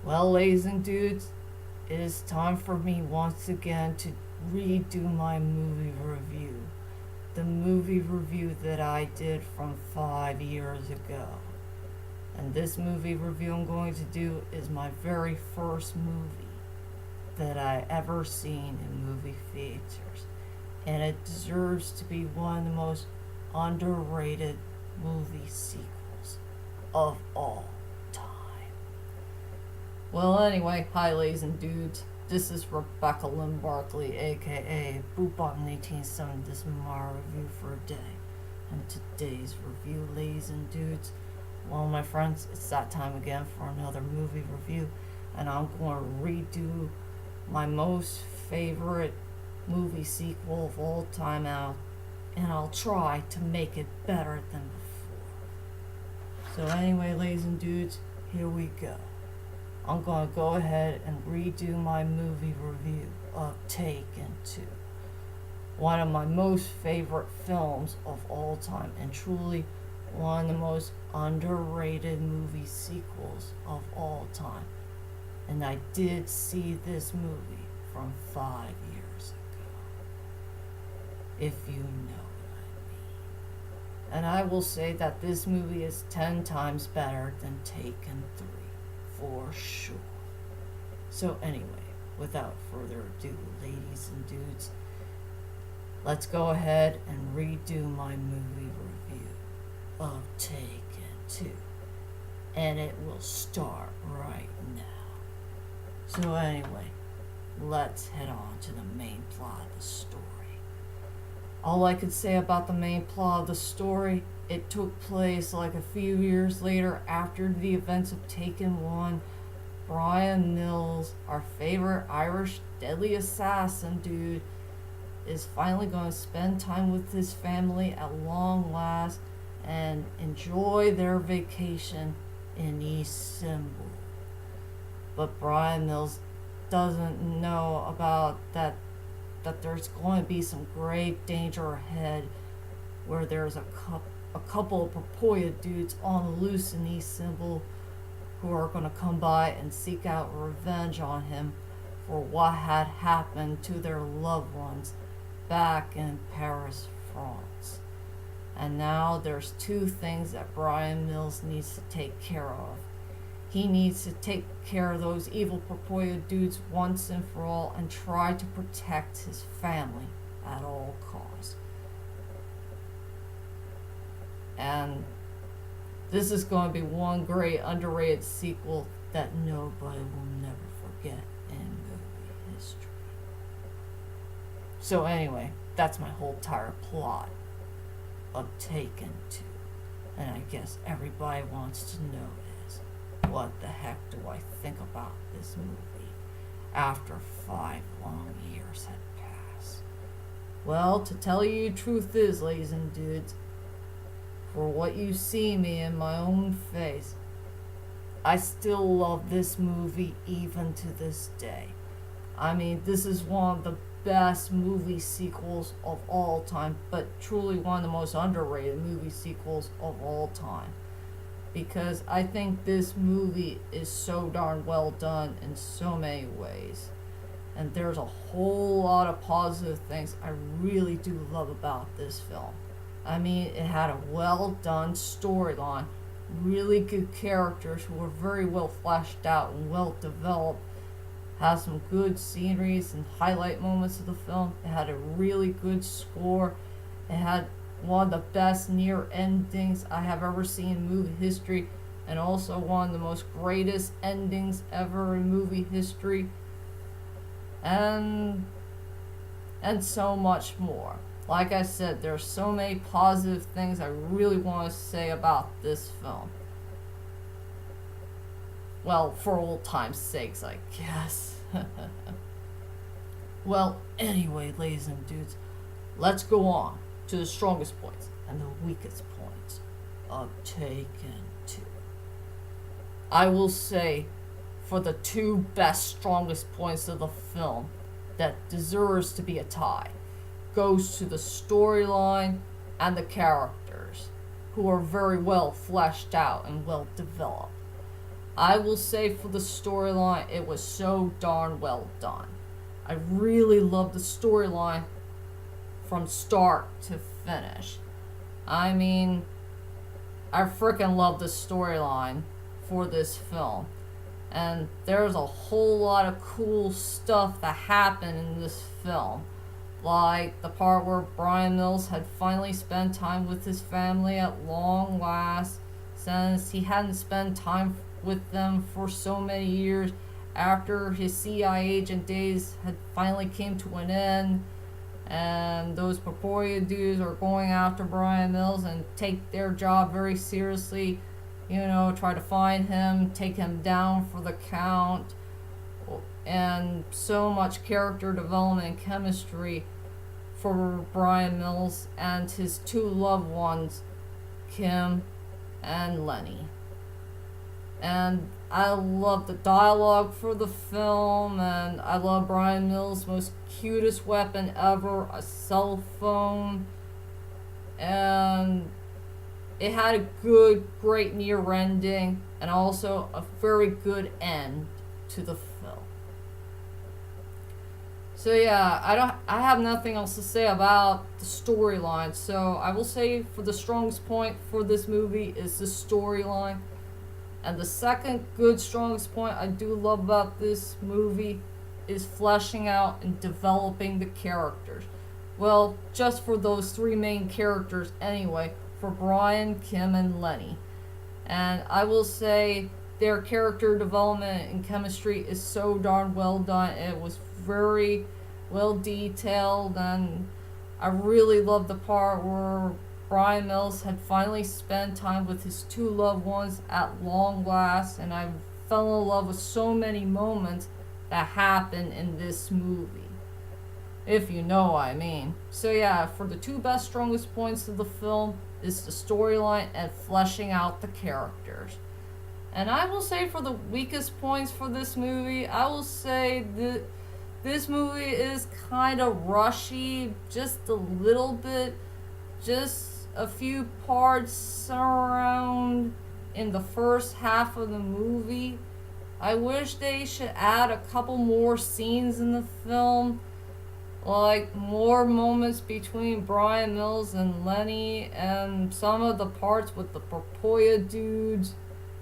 Well, ladies and dudes, it is time for me once again to redo my movie review. The movie review that I did from 5 years ago. And this movie review I'm going to do is my very first movie that I ever seen in movie theaters. And it deserves to be one of the most underrated movie sequels of all time. Well, anyway, hi, ladies and dudes. This is Rebecca Lynn Barkley, aka Boopbot 1870. This is my review for a day. And today's review, ladies and dudes, well, my friends, it's that time again for another movie review. And I'm going to redo my most favorite movie sequel of all time out. And I'll try to make it better than before. So, anyway, ladies and dudes, here we go. I'm going to go ahead and redo my movie review of Taken 2. One of my most favorite films of all time, and truly one of the most underrated movie sequels of all time. And I did see this movie from 5 years ago, if you know what I mean. And I will say that this movie is 10 times better than Taken 3. For sure. So anyway, without further ado, ladies and dudes, let's go ahead and redo my movie review of Taken 2. And it will start right now. So anyway, let's head on to the main plot of the story. All I could say about the main plot of the story, it took place like a few years later after the events of Taken 1. Brian Mills, our favorite Irish deadly assassin dude, is finally going to spend time with his family at long last and enjoy their vacation in East Symbol. But Brian Mills doesn't know about that there's going to be some grave danger ahead, where there's a couple of Propoya dudes on the loose in East Symbol who are going to come by and seek out revenge on him for what had happened to their loved ones back in Paris, France. And now there's two things that Brian Mills needs to take care of. He needs to take care of those evil Propoya dudes once and for all and try to protect his family at all costs. And this is going to be one great underrated sequel that nobody will never forget in movie history. So anyway, that's my whole entire plot of Taken 2. And I guess everybody wants to know is, what the heck do I think about this movie after 5 long years had passed? Well, to tell you the truth is, ladies and dudes, for what you see me in my own face, I still love this movie even to this day. I mean, this is one of the best movie sequels of all time, but truly one of the most underrated movie sequels of all time. Because I think this movie is so darn well done in so many ways. And there's a whole lot of positive things I really do love about this film. I mean, it had a well done storyline, really good characters who were very well fleshed out and well developed, had some good sceneries and highlight moments of the film. It had a really good score. It had one of the best near endings I have ever seen in movie history, and also one of the most greatest endings ever in movie history, and so much more. Like I said, there's so many positive things I really want to say about this film. Well, for old time's sakes, I guess. Well, anyway, ladies and dudes, let's go on to the strongest points and the weakest points of Taken 2. I will say, for the two best, strongest points of the film that deserves to be a tie, goes to the storyline and the characters, who are very well fleshed out and well developed. I will say for the storyline, it was so darn well done. I really loved the storyline from start to finish. I mean, I freaking love the storyline for this film. And there's a whole lot of cool stuff that happened in this film. Like the part where Bryan Mills had finally spent time with his family at long last, since he hadn't spent time with them for so many years after his CIA agent days had finally came to an end. And those Papoya dudes are going after Bryan Mills and take their job very seriously. Try to find him, take him down for the count. And so much character development and chemistry for Bryan Mills and his two loved ones, Kim and Lenny. And I love the dialogue for the film, and I love Bryan Mills' most cutest weapon ever, a cell phone. And it had a great near ending, and also a very good end to the film. So yeah, I have nothing else to say about the storyline. So I will say for the strongest point for this movie is the storyline. And the second strongest point I do love about this movie is fleshing out and developing the characters. Well, just for those three main characters anyway, for Bryan, Kim, and Lenny. And I will say their character development and chemistry is so darn well done. It was very well detailed, and I really loved the part where Bryan Mills had finally spent time with his two loved ones at long last, and I fell in love with so many moments that happened in this movie, if you know what I mean. So yeah, for the two best strongest points of the film is the storyline and fleshing out the characters. And I will say for the weakest points for this movie, I will say that this movie is kind of rushy, just a little bit, just a few parts around in the first half of the movie. I wish they should add a couple more scenes in the film, like more moments between Bryan Mills and Lenny, and some of the parts with the Papoya dudes,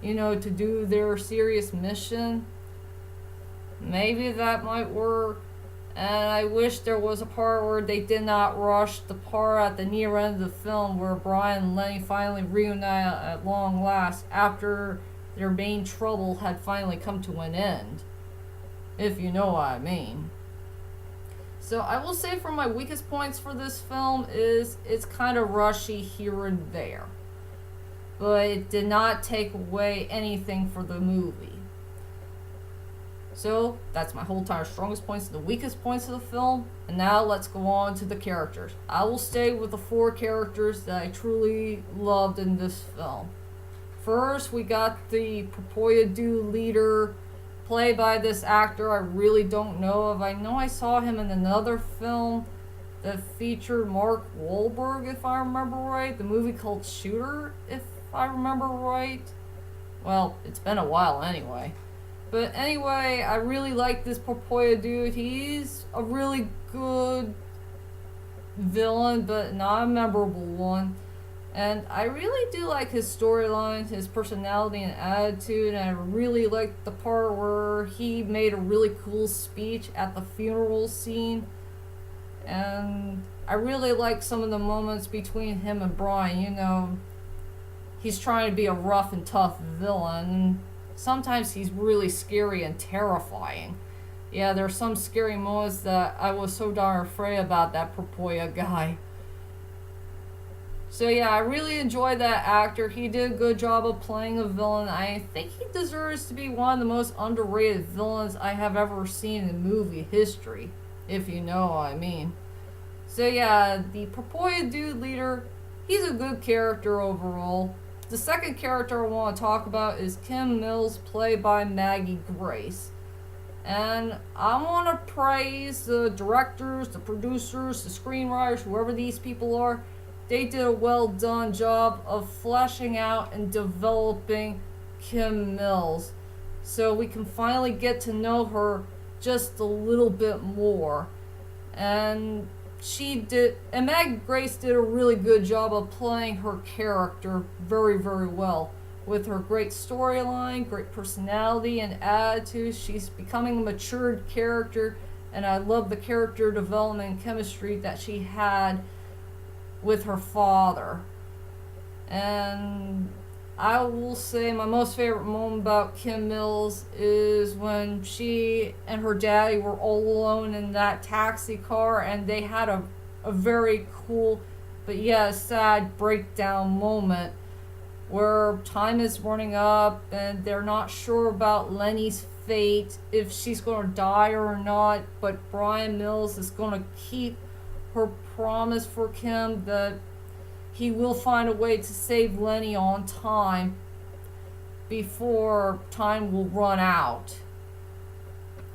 to do their serious mission. Maybe that might work. And I wish there was a part where they did not rush the part at the near end of the film where Bryan and Lenny finally reunite at long last after their main trouble had finally come to an end, if you know what I mean. So I will say for my weakest points for this film is it's kind of rushy here and there, but it did not take away anything for the movie. So that's my whole entire strongest points and the weakest points of the film. And now let's go on to the characters. I will stay with the four characters that I truly loved in this film. First, we got the Papoya dude leader, played by this actor I really don't know of. I know I saw him in another film that featured Mark Wahlberg, if I remember right. The movie called Shooter, if I remember right. Well, it's been a while anyway. But anyway, I really like this Papoya dude. He's a really good villain, but not a memorable one. And I really do like his storyline, his personality and attitude, and I really like the part where he made a really cool speech at the funeral scene. And I really like some of the moments between him and Bryan. He's trying to be a rough and tough villain. Sometimes he's really scary and terrifying. Yeah, there's some scary moments that I was so darn afraid about that Papoya guy. So yeah, I really enjoyed that actor. He did a good job of playing a villain. I think he deserves to be one of the most underrated villains I have ever seen in movie history, if you know what I mean. So yeah, the Papoya dude leader, he's a good character overall. The second character I want to talk about is Kim Mills, played by Maggie Grace. And I want to praise the directors, the producers, the screenwriters, whoever these people are. They did a well done job of fleshing out and developing Kim Mills. so we can finally get to know her just a little bit more. And Maggie Grace did a really good job of playing her character very, very well. With her great storyline, great personality, and attitude, she's becoming a matured character, and I love the character development and chemistry that she had with her father. And I will say my most favorite moment about Kim Mills is when she and her daddy were all alone in that taxi car, and they had a very cool but sad breakdown moment where time is running up and they're not sure about Lenny's fate, if she's going to die or not, but Bryan Mills is going to keep her promise for Kim that he will find a way to save Lenny on time before time will run out.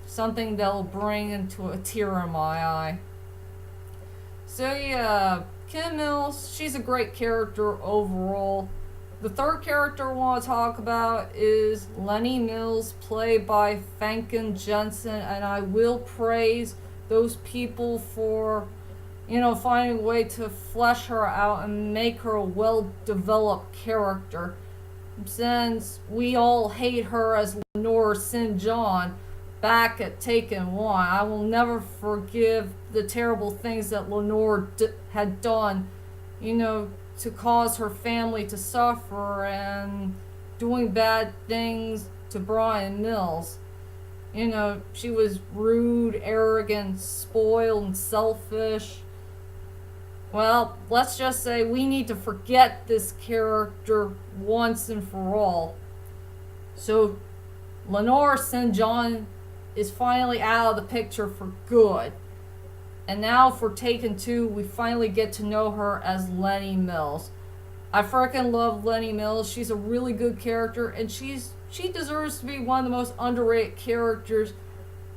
Something that'll bring into a tear in my eye. So yeah, Kim Mills, she's a great character overall. The third character I want to talk about is Lenny Mills, played by Famke Janssen, and I will praise those people for finding a way to flesh her out and make her a well-developed character. Since we all hate her as Lenore St. John back at Taken 1, I will never forgive the terrible things that Lenore had done, to cause her family to suffer and doing bad things to Bryan Mills. She was rude, arrogant, spoiled, and selfish. Well, let's just say we need to forget this character once and for all. So, Lenore St. John is finally out of the picture for good. And now for Taken 2, we finally get to know her as Lenny Mills. I freaking love Lenny Mills. She's a really good character, and she deserves to be one of the most underrated characters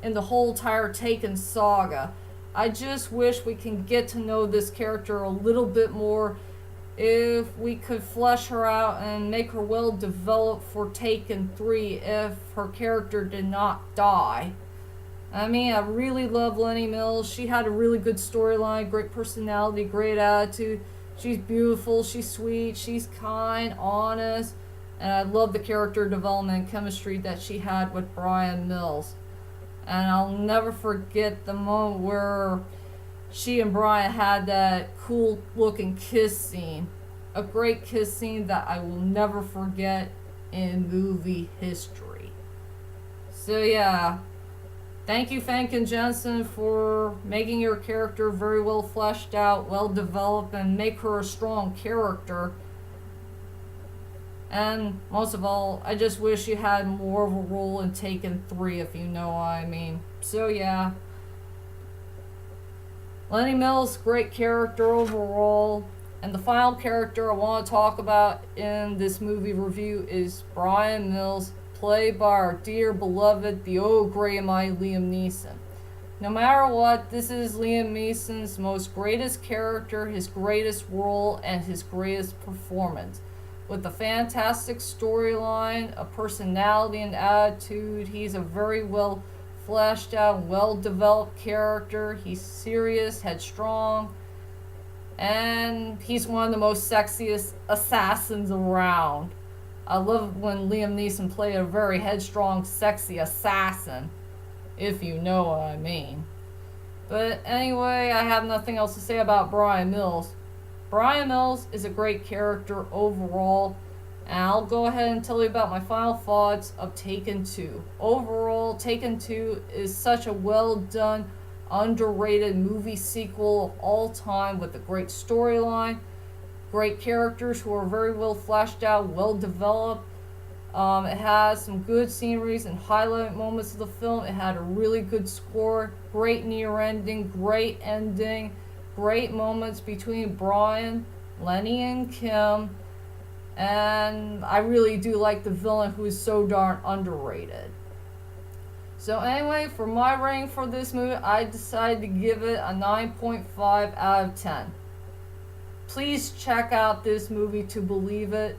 in the whole entire Taken saga. I just wish we can get to know this character a little bit more. If we could flesh her out and make her well developed for Taken 3 if her character did not die. I mean, I really love Lenny Mills. She had a really good storyline, great personality, great attitude. She's beautiful, she's sweet, she's kind, honest, and I love the character development and chemistry that she had with Bryan Mills. And I'll never forget the moment where she and Bryan had that cool looking kiss scene. A great kiss scene that I will never forget in movie history. So yeah. Thank you, Famke Janssen, for making your character very well fleshed out, well developed, and make her a strong character. And most of all, I just wish you had more of a role in Taken 3, if you know what I mean. So yeah. Lenny Mills, great character overall. And the final character I want to talk about in this movie review is Bryan Mills, played by our dear beloved, the old great and mighty Liam Neeson. No matter what, this is Liam Neeson's most greatest character, his greatest role, and his greatest performance. With a fantastic storyline, a personality and attitude, he's a very well fleshed out, well developed character. He's serious, headstrong, and he's one of the most sexiest assassins around. I love when Liam Neeson played a very headstrong, sexy assassin, if you know what I mean. But anyway, I have nothing else to say about Bryan Mills. Bryan Mills is a great character overall, and I'll go ahead and tell you about my final thoughts of Taken 2. Overall, Taken 2 is such a well done, underrated movie sequel of all time with a great storyline, great characters who are very well fleshed out, well developed. It has some good sceneries and highlight moments of the film. It had a really good score, great near ending, great ending, great moments between Bryan, Lenny, and Kim. And I really do like the villain, who is so darn underrated. So anyway, for my rating for this movie, I decided to give it a 9.5 out of 10. Please check out this movie to believe it.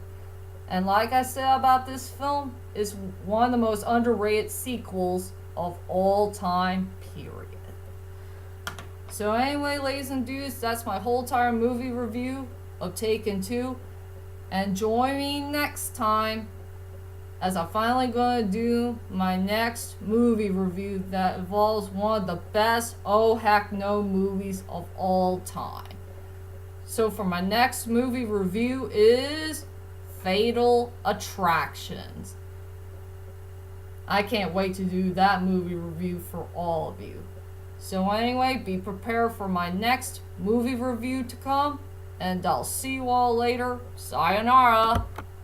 And like I said about this film, it's one of the most underrated sequels of all time, period. So anyway, ladies and dudes, that's my whole entire movie review of Taken 2. And join me next time as I'm finally going to do my next movie review that involves one of the best oh heck no movies of all time. So for my next movie review is Fatal Attractions. I can't wait to do that movie review for all of you. So anyway, be prepared for my next movie review to come, and I'll see you all later. Sayonara!